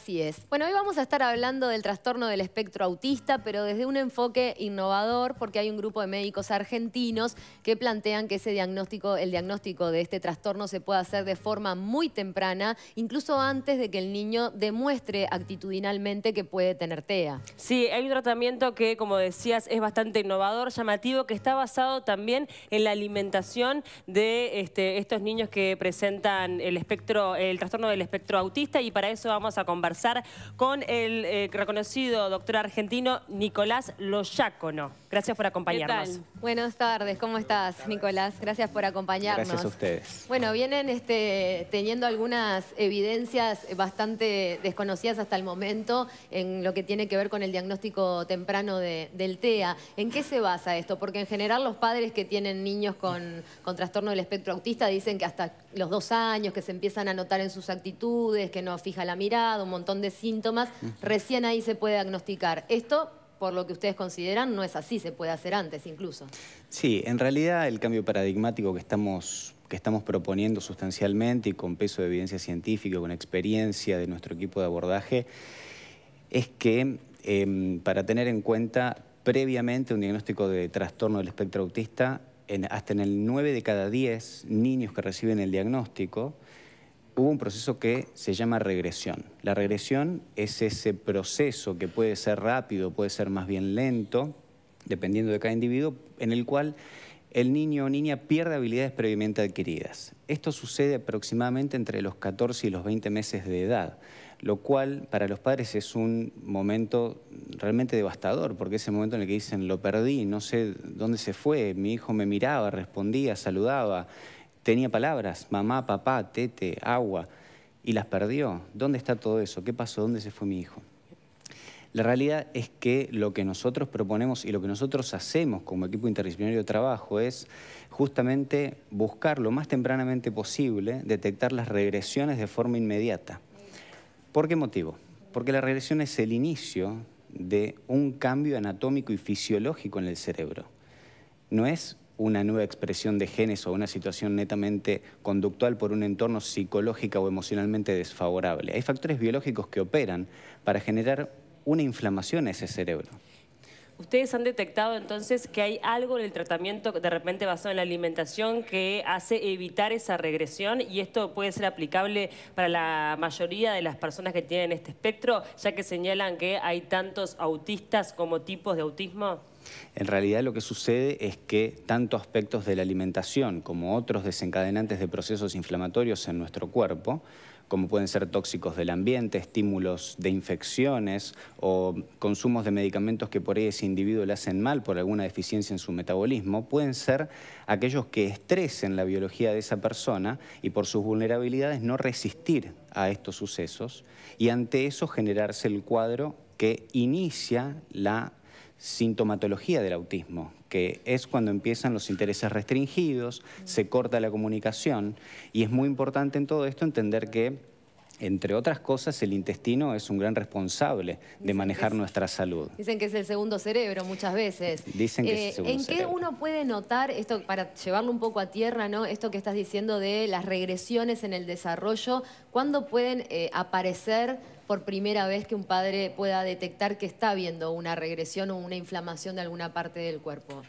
Así es. Bueno, hoy vamos a estar hablando del trastorno del espectro autista, pero desde un enfoque innovador, porque hay un grupo de médicos argentinos que plantean que el diagnóstico de este trastorno se puede hacer de forma muy temprana, incluso antes de que el niño demuestre actitudinalmente que puede tener TEA. Sí, hay un tratamiento que, como decías, es bastante innovador, llamativo, que está basado también en la alimentación de estos niños que presentan el trastorno del espectro autista, y para eso vamos a conversar con el reconocido doctor argentino Nicolás Loyácono. Gracias por acompañarnos. ¿Qué tal? Buenas tardes, ¿cómo estás, Nicolás? Gracias por acompañarnos. Gracias a ustedes. Bueno, vienen teniendo algunas evidencias bastante desconocidas hasta el momento en lo que tiene que ver con el diagnóstico temprano del TEA. ¿En qué se basa esto? Porque en general los padres que tienen niños con trastorno del espectro autista dicen que hasta los 2 años, que se empiezan a notar en sus actitudes, que no fija la mirada, un montón de síntomas, recién ahí se puede diagnosticar. Esto, por lo que ustedes consideran, no es así, se puede hacer antes incluso. Sí, en realidad el cambio paradigmático que estamos proponiendo sustancialmente y con peso de evidencia científica, con experiencia de nuestro equipo de abordaje, es que para tener en cuenta previamente un diagnóstico de trastorno del espectro autista, hasta en el 9 de cada 10 niños que reciben el diagnóstico, hubo un proceso que se llama regresión. La regresión es ese proceso que puede ser rápido, puede ser más bien lento, dependiendo de cada individuo, en el cual el niño o niña pierde habilidades previamente adquiridas. Esto sucede aproximadamente entre los 14 y los 20 meses de edad, lo cual para los padres es un momento realmente devastador, porque es el momento en el que dicen, lo perdí, no sé dónde se fue, mi hijo me miraba, respondía, saludaba, tenía palabras, mamá, papá, tete, agua, y las perdió. ¿Dónde está todo eso? ¿Qué pasó? ¿Dónde se fue mi hijo? La realidad es que lo que nosotros proponemos y lo que nosotros hacemos como equipo interdisciplinario de trabajo es justamente buscar lo más tempranamente posible, detectar las regresiones de forma inmediata. ¿Por qué motivo? Porque la regresión es el inicio de un cambio anatómico y fisiológico en el cerebro. No es una nueva expresión de genes o una situación netamente conductual por un entorno psicológico o emocionalmente desfavorable. Hay factores biológicos que operan para generar una inflamación en ese cerebro. ¿Ustedes han detectado entonces que hay algo en el tratamiento de repente basado en la alimentación que hace evitar esa regresión, y esto puede ser aplicable para la mayoría de las personas que tienen este espectro, ya que señalan que hay tantos autistas como tipos de autismo? En realidad lo que sucede es que tanto aspectos de la alimentación como otros desencadenantes de procesos inflamatorios en nuestro cuerpo, como pueden ser tóxicos del ambiente, estímulos de infecciones o consumos de medicamentos que por ahí ese individuo le hacen mal por alguna deficiencia en su metabolismo, pueden ser aquellos que estresen la biología de esa persona y por sus vulnerabilidades no resistir a estos sucesos, y ante eso generarse el cuadro que inicia la sintomatología del autismo, que es cuando empiezan los intereses restringidos, se corta la comunicación, y es muy importante en todo esto entender que, entre otras cosas, el intestino es un gran responsable de manejar nuestra salud. Dicen que es el segundo cerebro muchas veces. Dicen que es el segundo cerebro. ¿En qué uno puede notar, esto para llevarlo un poco a tierra, ¿no? Esto que estás diciendo de las regresiones en el desarrollo, ¿cuándo pueden aparecer por primera vez que un padre pueda detectar que está viendo una regresión o una inflamación de alguna parte del cuerpo?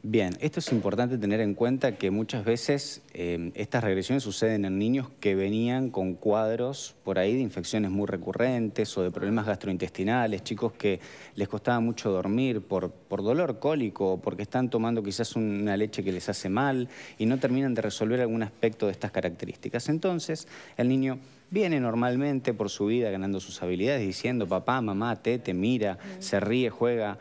Bien, esto es importante tener en cuenta que muchas veces estas regresiones suceden en niños que venían con cuadros por ahí de infecciones muy recurrentes o de problemas gastrointestinales, chicos que les costaba mucho dormir por dolor cólico o porque están tomando quizás una leche que les hace mal y no terminan de resolver algún aspecto de estas características. Entonces, el niño viene normalmente por su vida ganando sus habilidades, diciendo papá, mamá, tete, mira, se ríe, juega,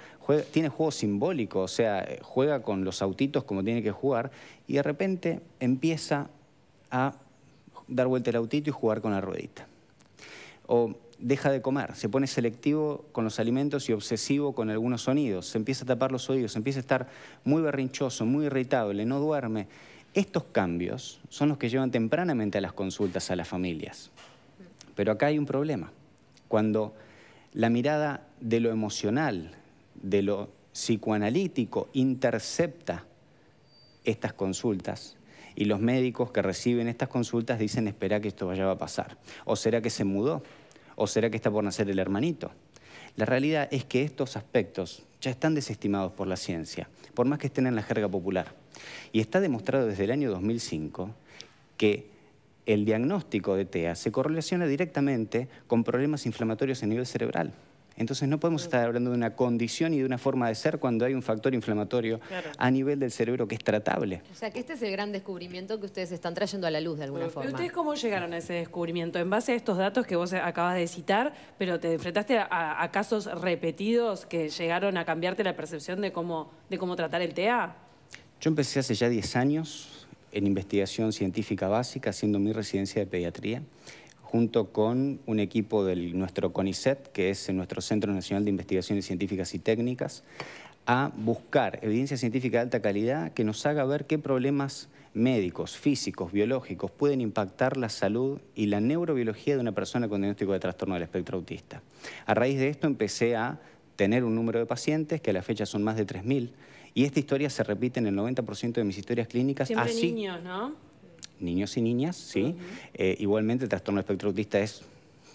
tiene juego simbólico, o sea, juega con los autitos como tiene que jugar, y de repente empieza a dar vuelta el autito y jugar con la ruedita. O deja de comer, se pone selectivo con los alimentos y obsesivo con algunos sonidos, se empieza a tapar los oídos, se empieza a estar muy berrinchoso, muy irritable, no duerme. Estos cambios son los que llevan tempranamente a las consultas a las familias. Pero acá hay un problema. Cuando la mirada de lo emocional, de lo psicoanalítico, intercepta estas consultas, y los médicos que reciben estas consultas dicen, espera que esto vaya a pasar. ¿O será que se mudó? ¿O será que está por nacer el hermanito? La realidad es que estos aspectos ya están desestimados por la ciencia, por más que estén en la jerga popular. Y está demostrado desde el año 2005 que el diagnóstico de TEA se correlaciona directamente con problemas inflamatorios a nivel cerebral. Entonces no podemos estar hablando de una condición y de una forma de ser cuando hay un factor inflamatorio a nivel del cerebro que es tratable. O sea que este es el gran descubrimiento que ustedes están trayendo a la luz de alguna forma. ¿Ustedes cómo llegaron a ese descubrimiento? En base a estos datos que vos acabas de citar, pero te enfrentaste a casos repetidos que llegaron a cambiarte la percepción de cómo tratar el TEA. Yo empecé hace ya 10 años en investigación científica básica, haciendo mi residencia de pediatría, junto con un equipo de nuestro CONICET, que es nuestro Centro Nacional de Investigaciones Científicas y Técnicas, a buscar evidencia científica de alta calidad que nos haga ver qué problemas médicos, físicos, biológicos pueden impactar la salud y la neurobiología de una persona con diagnóstico de trastorno del espectro autista. A raíz de esto empecé a tener un número de pacientes, que a la fecha son más de 3.000, y esta historia se repite en el 90% de mis historias clínicas. Siempre niños, ¿no? Niños y niñas, sí. Igualmente el trastorno del espectro autista es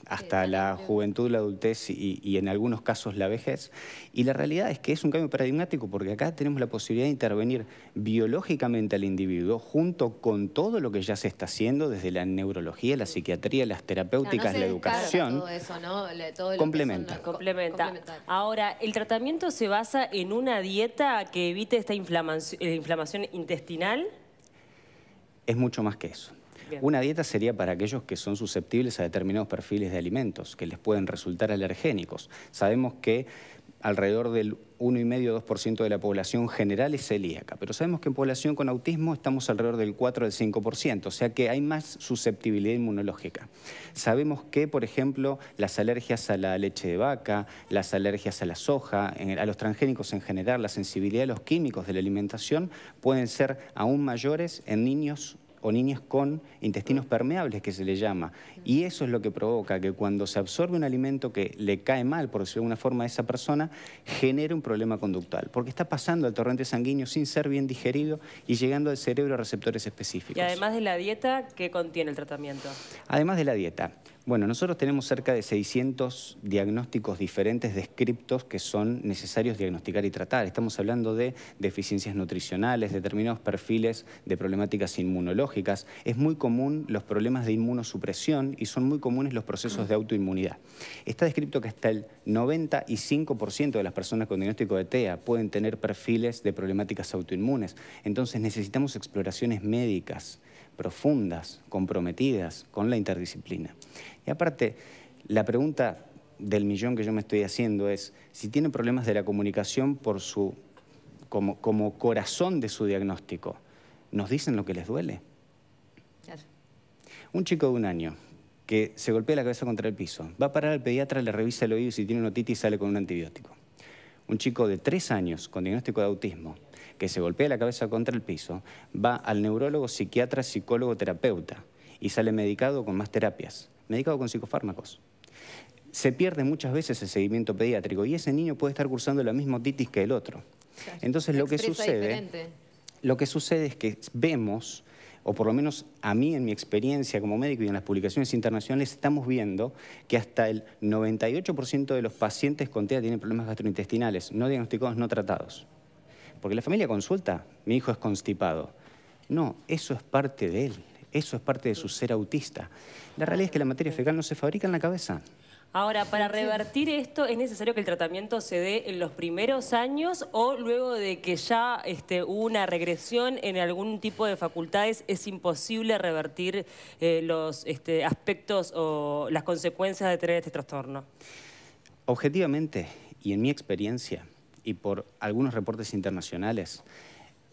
hasta la juventud, la adultez y en algunos casos la vejez. Y la realidad es que es un cambio paradigmático porque acá tenemos la posibilidad de intervenir biológicamente al individuo junto con todo lo que ya se está haciendo desde la neurología, la psiquiatría, las terapéuticas, la educación. Todo eso, ¿no? Todo complementa. Complementa. Ahora, ¿el tratamiento se basa en una dieta que evite esta inflamación intestinal? Es mucho más que eso. Bien. Una dieta sería para aquellos que son susceptibles a determinados perfiles de alimentos, que les pueden resultar alergénicos. Sabemos que alrededor del 1,5-2% de la población general es celíaca, pero sabemos que en población con autismo estamos alrededor del 4-5%, o sea que hay más susceptibilidad inmunológica. Sabemos que, por ejemplo, las alergias a la leche de vaca, las alergias a la soja, a los transgénicos en general, la sensibilidad a los químicos de la alimentación pueden ser aún mayores en niños o niñas con intestinos permeables, que se le llama. Y eso es lo que provoca que cuando se absorbe un alimento que le cae mal, por decirlo de alguna forma, a esa persona, genere un problema conductual, porque está pasando al torrente sanguíneo sin ser bien digerido y llegando al cerebro a receptores específicos. Y además de la dieta, ¿qué contiene el tratamiento? Además de la dieta. Bueno, nosotros tenemos cerca de 600 diagnósticos diferentes descriptos que son necesarios diagnosticar y tratar. Estamos hablando de deficiencias nutricionales, determinados perfiles de problemáticas inmunológicas. Es muy común los problemas de inmunosupresión y son muy comunes los procesos de autoinmunidad. Está descrito que hasta el 95% de las personas con diagnóstico de TEA pueden tener perfiles de problemáticas autoinmunes. Entonces necesitamos exploraciones médicas profundas, comprometidas con la interdisciplina. Y aparte, la pregunta del millón que yo me estoy haciendo es si tiene problemas de la comunicación como corazón de su diagnóstico. ¿Nos dicen lo que les duele? Claro. Un chico de 1 año que se golpea la cabeza contra el piso, va a parar al pediatra, le revisa el oído y si tiene una otitis sale con un antibiótico. Un chico de 3 años con diagnóstico de autismo que se golpea la cabeza contra el piso, va al neurólogo, psiquiatra, psicólogo, terapeuta y sale medicado con más terapias, medicado con psicofármacos. Se pierde muchas veces el seguimiento pediátrico y ese niño puede estar cursando la misma otitis que el otro. Entonces lo que sucede es que vemos, o por lo menos a mí en mi experiencia como médico y en las publicaciones internacionales, estamos viendo que hasta el 98% de los pacientes con TEA tienen problemas gastrointestinales, no diagnosticados, no tratados. Porque la familia consulta, mi hijo es constipado. No, eso es parte de él, eso es parte de su ser autista. La realidad es que la materia fecal no se fabrica en la cabeza. Ahora, para revertir esto, ¿es necesario que el tratamiento se dé en los primeros años o luego de que ya hubo una regresión en algún tipo de facultades, es imposible revertir los aspectos o las consecuencias de tener este trastorno? Objetivamente, y en mi experiencia, y por algunos reportes internacionales,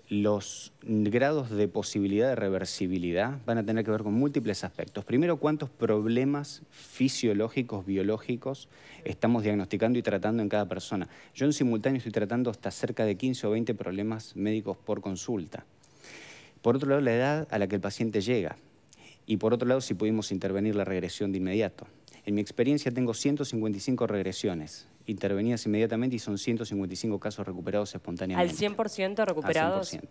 los grados de posibilidad de reversibilidad van a tener que ver con múltiples aspectos. Primero, cuántos problemas fisiológicos, biológicos estamos diagnosticando y tratando en cada persona. Yo en simultáneo estoy tratando hasta cerca de 15 o 20 problemas médicos por consulta. Por otro lado, la edad a la que el paciente llega. Y por otro lado, si pudimos intervenir la regresión de inmediato. En mi experiencia tengo 155 regresiones intervenidas inmediatamente y son 155 casos recuperados espontáneamente. ¿Al 100% recuperados? Al 100%.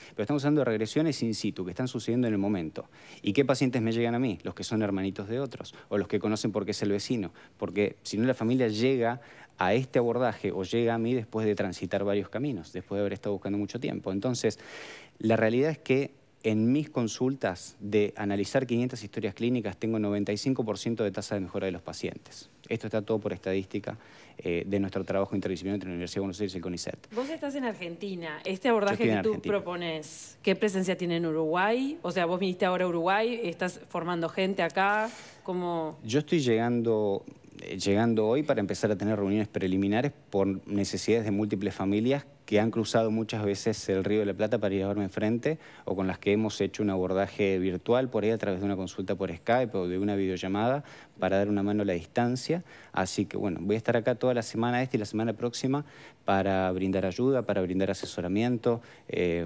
Pero estamos hablando de regresiones in situ, que están sucediendo en el momento. ¿Y qué pacientes me llegan a mí? Los que son hermanitos de otros, o los que conocen porque es el vecino. Porque si no, la familia llega a este abordaje o llega a mí después de transitar varios caminos, después de haber estado buscando mucho tiempo. Entonces, la realidad es que en mis consultas de analizar 500 historias clínicas tengo 95% de tasa de mejora de los pacientes. Esto está todo por estadística de nuestro trabajo interdisciplinario entre la Universidad de Buenos Aires y el CONICET. Vos estás en Argentina. Este abordaje que tú propones, ¿qué presencia tiene en Uruguay? O sea, vos viniste ahora a Uruguay, estás formando gente acá, ¿cómo? Yo estoy llegando hoy para empezar a tener reuniones preliminares por necesidades de múltiples familias que han cruzado muchas veces el Río de la Plata para ir a verme enfrente o con las que hemos hecho un abordaje virtual por ahí a través de una consulta por Skype o de una videollamada para dar una mano a la distancia. Así que bueno, voy a estar acá toda la semana esta y la semana próxima para brindar ayuda, para brindar asesoramiento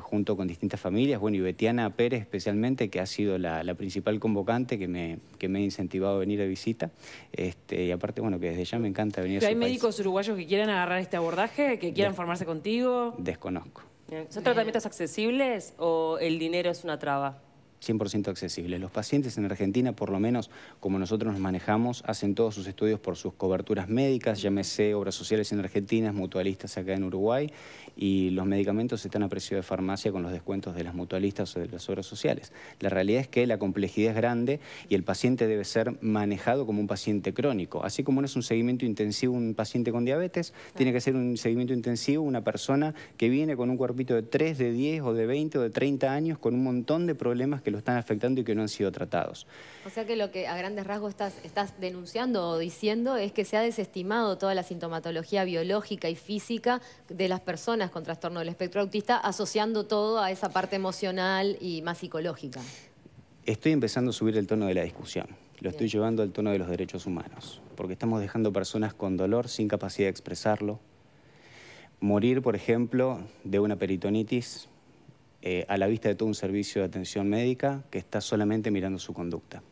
junto con distintas familias. Bueno, y Betiana Pérez especialmente, que ha sido la principal convocante que me ha incentivado a venir de visita. Y aparte, bueno, que desde ya me encanta venir a su país. ¿Hay médicos uruguayos que quieran agarrar este abordaje, que quieran formarse contigo? Desconozco. ¿Son tratamientos accesibles o el dinero es una traba? 100% accesibles. Los pacientes en Argentina, por lo menos como nosotros nos manejamos, hacen todos sus estudios por sus coberturas médicas, llámese obras sociales en Argentina, mutualistas acá en Uruguay, y los medicamentos están a precio de farmacia con los descuentos de las mutualistas o de las obras sociales. La realidad es que la complejidad es grande y el paciente debe ser manejado como un paciente crónico. Así como no es un seguimiento intensivo un paciente con diabetes, tiene que ser un seguimiento intensivo una persona que viene con un cuerpito de 3, de 10 o de 20 o de 30 años con un montón de problemas que lo están afectando y que no han sido tratados. O sea que lo que a grandes rasgos estás denunciando o diciendo es que se ha desestimado toda la sintomatología biológica y física de las personas con trastorno del espectro autista, asociando todo a esa parte emocional y más psicológica. Estoy empezando a subir el tono de la discusión. Lo estoy llevando al tono de los derechos humanos, porque estamos dejando personas con dolor sin capacidad de expresarlo. Morir, por ejemplo, de una peritonitis a la vista de todo un servicio de atención médica que está solamente mirando su conducta.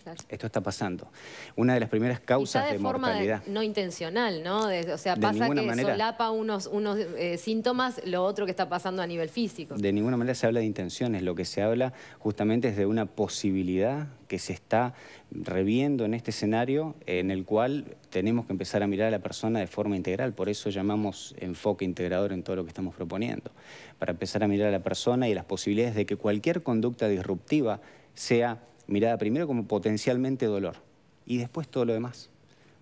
Claro. Esto está pasando. Una de las primeras causas de mortalidad. Forma no intencional, ¿no? O sea, pasa que solapa unos síntomas, lo otro que está pasando a nivel físico. De ninguna manera se habla de intenciones. Lo que se habla justamente es de una posibilidad que se está reviendo en este escenario en el cual tenemos que empezar a mirar a la persona de forma integral. Por eso llamamos enfoque integrador en todo lo que estamos proponiendo. Para empezar a mirar a la persona y las posibilidades de que cualquier conducta disruptiva sea mirada primero como potencialmente dolor y después todo lo demás.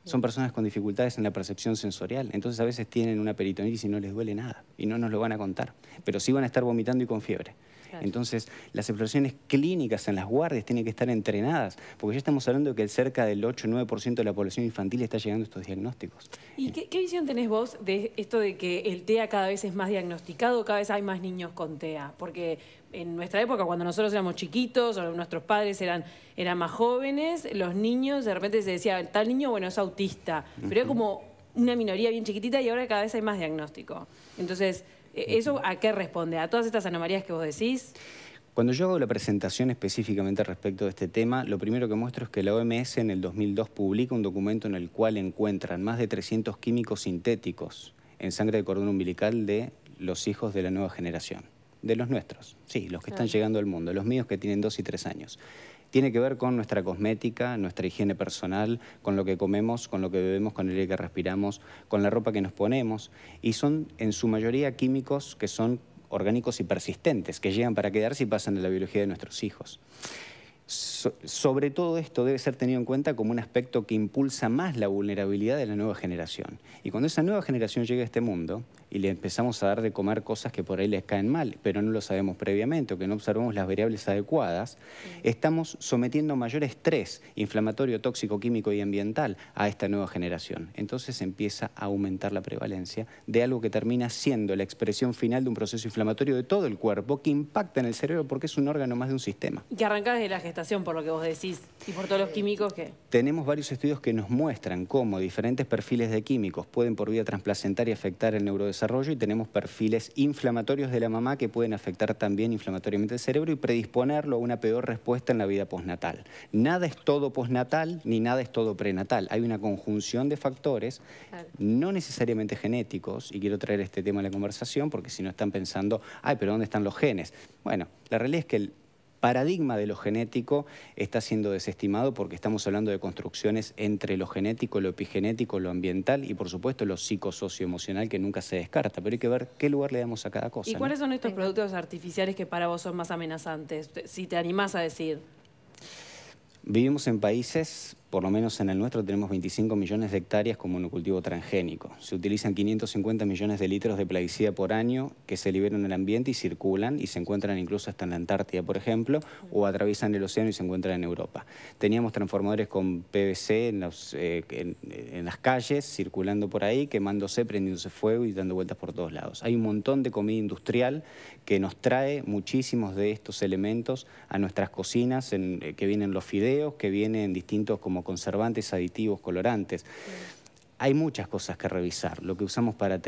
Son personas con dificultades en la percepción sensorial, entonces a veces tienen una peritonitis y no les duele nada y no nos lo van a contar, pero sí van a estar vomitando y con fiebre. Claro. Entonces, las exploraciones clínicas en las guardias tienen que estar entrenadas, porque ya estamos hablando de que cerca del 8 o 9% de la población infantil está llegando a estos diagnósticos. ¿Y qué visión tenés vos de esto de que el TEA cada vez es más diagnosticado, cada vez hay más niños con TEA? Porque en nuestra época, cuando nosotros éramos chiquitos o nuestros padres eran más jóvenes, los niños de repente se decía, tal niño, bueno, es autista, pero era como una minoría bien chiquitita y ahora cada vez hay más diagnóstico. Entonces, ¿eso a qué responde? ¿A todas estas anomalías que vos decís? Cuando yo hago la presentación específicamente respecto de este tema, lo primero que muestro es que la OMS en el 2002 publica un documento en el cual encuentran más de 300 químicos sintéticos en sangre de cordón umbilical de los hijos de la nueva generación. De los nuestros, sí, los que están llegando al mundo, los míos que tienen 2 y 3 años. Tiene que ver con nuestra cosmética, nuestra higiene personal, con lo que comemos, con lo que bebemos, con el aire que respiramos, con la ropa que nos ponemos. Y son en su mayoría químicos que son orgánicos y persistentes, que llegan para quedarse y pasan a la biología de nuestros hijos. Sobre todo esto debe ser tenido en cuenta como un aspecto que impulsa más la vulnerabilidad de la nueva generación. Y cuando esa nueva generación llega a este mundo y le empezamos a dar de comer cosas que por ahí les caen mal, pero no lo sabemos previamente o que no observamos las variables adecuadas, estamos sometiendo mayor estrés inflamatorio, tóxico, químico y ambiental a esta nueva generación. Entonces empieza a aumentar la prevalencia de algo que termina siendo la expresión final de un proceso inflamatorio de todo el cuerpo que impacta en el cerebro porque es un órgano más de un sistema. Y que arranca desde la gestación, por lo que vos decís, y por todos los químicos que... Tenemos varios estudios que nos muestran cómo diferentes perfiles de químicos pueden por vía transplacentaria afectar el neurodesarrollo desarrollo y tenemos perfiles inflamatorios de la mamá que pueden afectar también inflamatoriamente el cerebro y predisponerlo a una peor respuesta en la vida postnatal. Nada es todo postnatal ni nada es todo prenatal. Hay una conjunción de factores, no necesariamente genéticos, y quiero traer este tema a la conversación porque si no están pensando, ay, pero ¿dónde están los genes? Bueno, la realidad es que el paradigma de lo genético está siendo desestimado porque estamos hablando de construcciones entre lo genético, lo epigenético, lo ambiental y por supuesto lo psicosocioemocional que nunca se descarta, pero hay que ver qué lugar le damos a cada cosa. ¿Y cuáles son estos productos artificiales que para vos son más amenazantes? Si te animás a decir. Vivimos en países, por lo menos en el nuestro, tenemos 25 millones de hectáreas como monocultivo transgénico. Se utilizan 550 millones de litros de plaguicida por año que se liberan en el ambiente y circulan y se encuentran incluso hasta en la Antártida, por ejemplo, o atraviesan el océano y se encuentran en Europa. Teníamos transformadores con PVC en las calles, circulando por ahí, quemándose, prendiéndose fuego y dando vueltas por todos lados. Hay un montón de comida industrial que nos trae muchísimos de estos elementos a nuestras cocinas, que vienen los fideos, que vienen distintos como conservantes, aditivos, colorantes. Hay muchas cosas que revisar. Lo que usamos para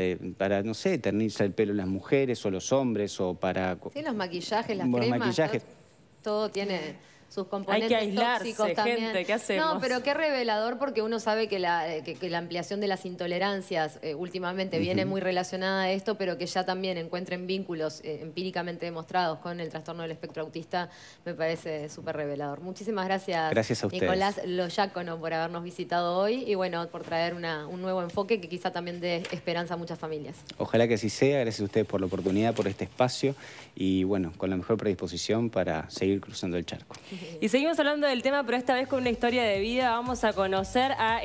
no sé, ternizar el pelo las mujeres o los hombres o para... Sí, los maquillajes, las bueno, cremas, maquillajes. todo tiene sus componentes hay que aislarse, tóxicos también. gente, ¿qué hacemos? No, pero qué revelador porque uno sabe que la ampliación de las intolerancias últimamente viene muy relacionada a esto, pero que ya también encuentren vínculos empíricamente demostrados con el trastorno del espectro autista, me parece súper revelador. Muchísimas gracias, gracias a ustedes, Nicolás Loyácono, por habernos visitado hoy y bueno, por traer un nuevo enfoque que quizá también dé esperanza a muchas familias. Ojalá que así sea. Gracias a ustedes por la oportunidad, por este espacio y bueno, con la mejor predisposición para seguir cruzando el charco. Y seguimos hablando del tema, pero esta vez con una historia de vida. Vamos a conocer a